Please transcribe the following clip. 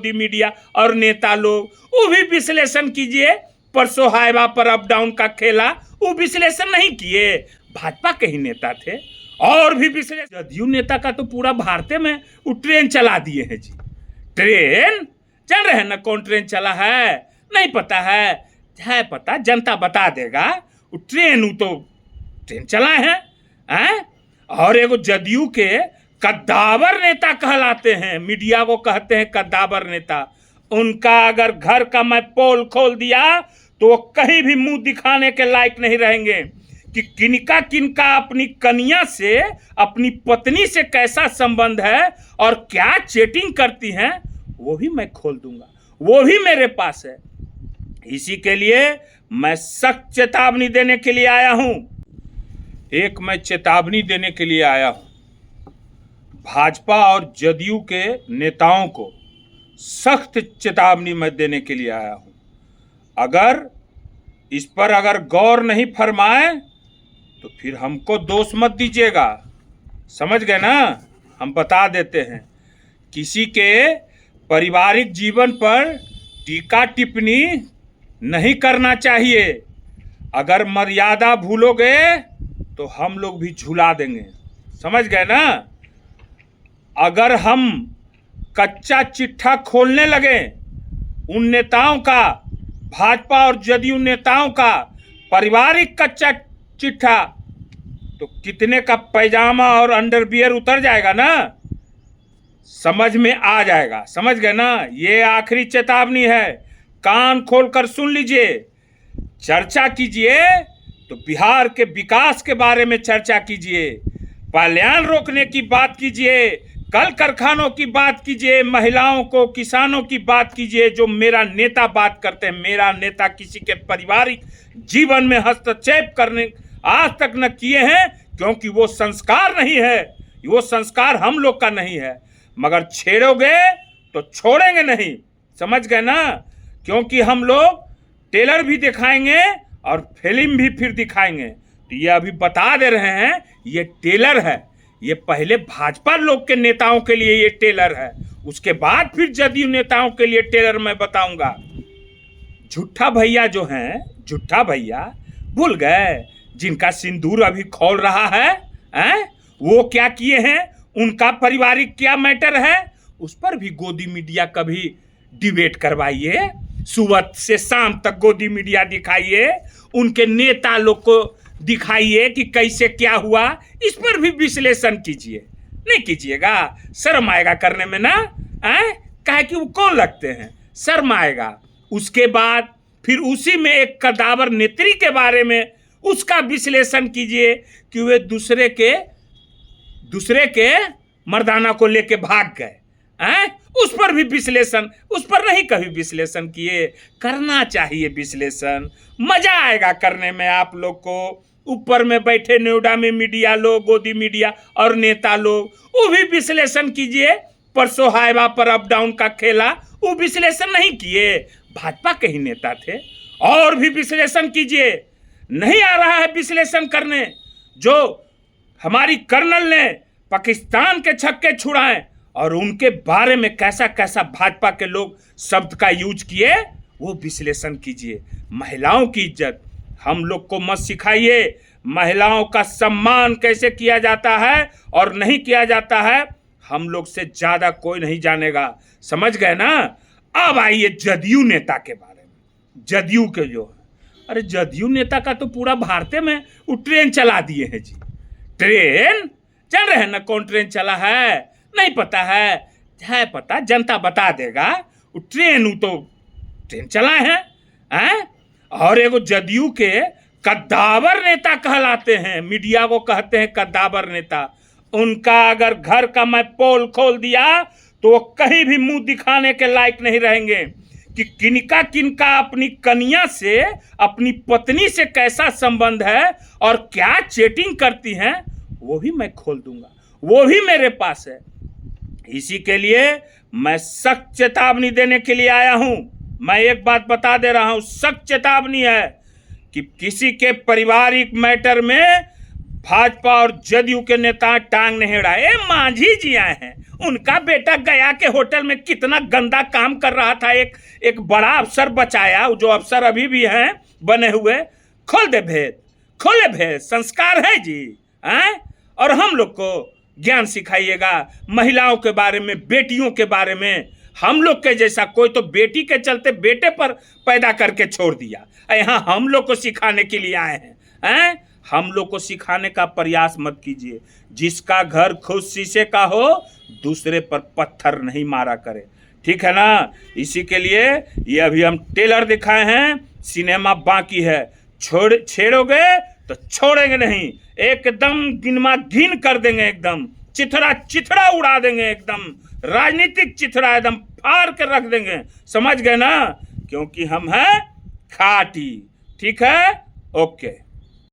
गोदी मीडिया और नेता लोग, वो भी विश्लेषण कीजिए। परसों हाइवा पर अप डाउन का खेला, वो विश्लेषण नहीं किए, भाजपा के ही नेता थे। और भी विश्लेषण, जदयू नेता का तो पूरा भारत में वो ट्रेन चला दिए हैं जी। ट्रेन चल रहे हैं ना, कौन ट्रेन चला है नहीं पता है पता, जनता बता देगा। वो ट्रेन चलाए हैं। और एगो जदयू के कद्दावर नेता कहलाते हैं, मीडिया को कहते हैं कद्दावर नेता। उनका अगर घर का मैं पोल खोल दिया तो वो कहीं भी मुंह दिखाने के लायक नहीं रहेंगे कि किनका किनका अपनी कन्या से, अपनी पत्नी से कैसा संबंध है और क्या चैटिंग करती हैं, वो भी मैं खोल दूंगा, वो भी मेरे पास है। इसी के लिए मैं सख्त चेतावनी देने के लिए आया हूं। मैं चेतावनी देने के लिए आया हूं भाजपा और जदयू के नेताओं को, सख्त चेतावनी मैं देने के लिए आया हूं। अगर इस पर गौर नहीं फरमाए तो फिर हमको दोष मत दीजिएगा, समझ गए ना। हम बता देते हैं, किसी के पारिवारिक जीवन पर टीका टिप्पणी नहीं करना चाहिए। अगर मर्यादा भूलोगे तो हम लोग भी झुला देंगे, समझ गए ना। अगर हम कच्चा चिट्ठा खोलने लगे उन नेताओं का, भाजपा और जदयू नेताओं का पारिवारिक कच्चा चिट्ठा, तो कितने का पैजामा और अंडरवियर उतर जाएगा ना, समझ में आ जाएगा, समझ गए ना। ये आखिरी चेतावनी है, कान खोलकर सुन लीजिए। चर्चा कीजिए तो बिहार के विकास के बारे में चर्चा कीजिए, पलायन रोकने की बात कीजिए, कल कारखानों की बात कीजिए, महिलाओं को, किसानों की बात कीजिए, जो मेरा नेता बात करते हैं। मेरा नेता किसी के पारिवारिक जीवन में हस्तक्षेप करने आज तक न किए हैं, क्योंकि वो संस्कार नहीं है, वो संस्कार हम लोग का नहीं है। मगर छेड़ोगे तो छोड़ेंगे नहीं, समझ गए ना। क्योंकि हम लोग टेलर भी दिखाएंगे और फिल्म भी फिर दिखाएंगे। तो ये अभी बता दे रहे हैं, ये टेलर है। ये पहले भाजपा लोग के नेताओं के लिए ये टेलर है, उसके बाद फिर जदयू नेताओं के लिए टेलर मैं बताऊंगा। झूठा भैया जो हैं, झूठा भैया भूल गए, जिनका सिंदूर अभी खोल रहा है, वो क्या किए हैं, उनका पारिवारिक क्या मैटर है, उस पर भी गोदी मीडिया कभी डिबेट करवाइए। सुबह से शाम तक गोदी मीडिया दिखाइए, उनके नेता लोग को दिखाइए कि कैसे क्या हुआ, इस पर भी विश्लेषण कीजिए। नहीं कीजिएगा, शर्म आएगा करने में ना, काहे कि वो कौन लगते हैं, शर्म आएगा। उसके बाद फिर उसी में एक कदावर नेत्री के बारे में उसका विश्लेषण कीजिए कि वे दूसरे के मर्दाना को लेके भाग गए, उस पर भी विश्लेषण, उस पर नहीं कभी विश्लेषण किए। करना चाहिए विश्लेषण, मजा आएगा करने में आप लोग को। ऊपर में बैठे नोएडा में मीडिया लोग, गोदी मीडिया और नेता लोग, वो भी विश्लेषण कीजिए। परसों हाइवा पर अप डाउन का खेला, वो विश्लेषण नहीं किए, भाजपा के ही नेता थे। और भी विश्लेषण कीजिए, नहीं आ रहा है विश्लेषण करने। जो हमारी कर्नल ने पाकिस्तान के छक्के छुड़ाए और उनके बारे में कैसा कैसा भाजपा के लोग शब्द का यूज किए, वो विश्लेषण कीजिए। महिलाओं की इज्जत हम लोग को मत सिखाइए, महिलाओं का सम्मान कैसे किया जाता है और नहीं किया जाता है, हम लोग से ज्यादा कोई नहीं जानेगा, समझ गए ना। अब आइए जदयू नेता के बारे में। जदयू के जो है, अरे जदयू नेता का तो पूरा भारत में वो ट्रेन चला दिए हैं जी। ट्रेन चल रहे हैं ना, कौन ट्रेन चला है नहीं पता है पता, जनता बता देगा। वो ट्रेन चलाए हैं। और एगो जदयू के कद्दावर नेता कहलाते हैं, मीडिया को कहते हैं कद्दावर नेता। उनका अगर घर का मैं पोल खोल दिया तो वो कहीं भी मुंह दिखाने के लायक नहीं रहेंगे कि किनका किनका अपनी कन्या से, अपनी पत्नी से कैसा संबंध है और क्या चैटिंग करती हैं, वो भी मैं खोल दूंगा, वो भी मेरे पास है। इसी के लिए मैं सख्त चेतावनी देने के लिए आया हूं। मैं एक बात बता दे रहा हूं, सख्त चेतावनी है कि किसी के पारिवारिक मैटर में भाजपा और जदयू के नेता टांग नहीं अड़ाए। मांझी जी आए हैं, उनका बेटा गया के होटल में कितना गंदा काम कर रहा था, एक बड़ा अफसर बचाया, जो अफसर अभी भी हैं बने हुए। खोल दे भेद, खोले भेद, संस्कार है जी हैं। और हम लोग को ज्ञान सिखाइएगा महिलाओं के बारे में, बेटियों के बारे में। हम लोग के जैसा कोई तो बेटी के चलते बेटे पर पैदा करके छोड़ दिया, यहाँ हम लोग को सिखाने के लिए आए हैं। हम लोग को सिखाने का प्रयास मत कीजिए। जिसका घर खुद शीशे का हो, दूसरे पर पत्थर नहीं मारा करे, ठीक है ना। इसी के लिए ये अभी हम टेलर दिखाए हैं, सिनेमा बाकी है। छेड़ोगे तो छोड़ेंगे नहीं, एकदम गिनमा गिन कर देंगे, एकदम चिथड़ा चिथड़ा उड़ा देंगे, एकदम राजनीतिक चिथड़ा एकदम फाड़ कर रख देंगे, समझ गए ना। क्योंकि हम हैं खाटी, ठीक है, ओके।